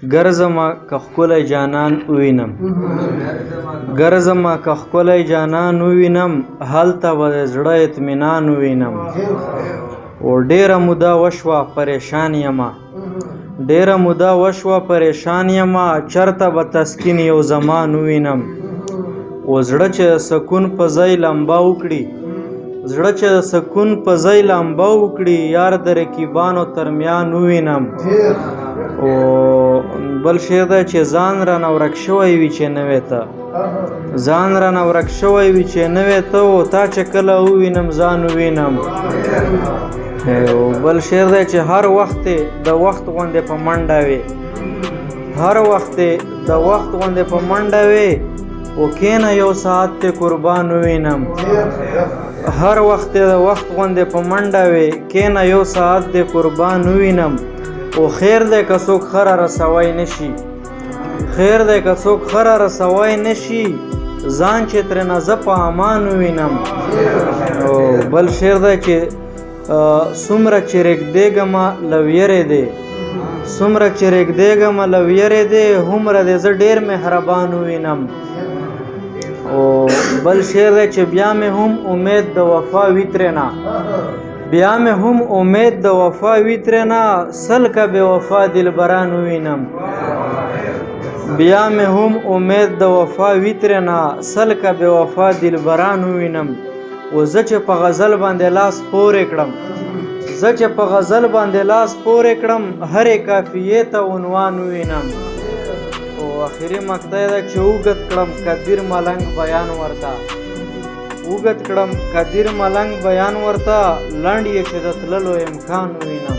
ګرځمه که ښکلی جانان ووینم ګرځمه که ښکلی جانان ووینم هلته به د زړه اطمینان ووینم او ډېره موده وشوه پریشان یمه ډېره موده وشوه پریشان یمه چرته به تسکین یو زمان ووینم او زړه چې د سکون په ځای لمبه وکړي زړه چې د سکون په ځای لمبه وکړي یار د رقیبانو ترمیان ووینم او بل شعر دی چې ځان رانه ورک شوی وي چې نه وې ته ځان رانه ورک شوی وي چې نه وې ته او تا چې کله ووینم ځان ووینم او بل شعر دی چې هر وخت د وخت غوندې په منډه وې هر وخت د وخت غوندې په منډه وې او کینه یو ساعت ته قربان ووینم هر وخت د وخت غوندې په منډه وې کینه یو ساعت ته قربان ووینم او خیر دی که څوک خره رسوی نشي خیر دی که څوک خره رسوی نشي ځان چې ترېنه زه په امان ووینم او بل شعر دی چې څومره چې رږدېږمه له ویرې دی څومره چې رږدېږمه له ویرې دی هومره دی زه ډېر مهربان ووینم او بل شعر دی چې بیا مې هم امید د وفا وي ترېنه بیا مې هم امید د وفا وي ترېنه سل که بې وفا دلبران ووینم بیا مې هم امید د وفا وي ترېنه سل که بې وفا دلبران ووینم او زه چې په غزل باندې لاس پورې کړم زه چې په غزل باندې لاس پورې کړم هرې قافیې ته عنوان ووینم او آخري مقطع ده چې اوږد کړم قدیر ملنګ بیان ورته اوږد کړم قدیر ملنګ بیان ورته لنډ یې چې د تللو امکان ووینم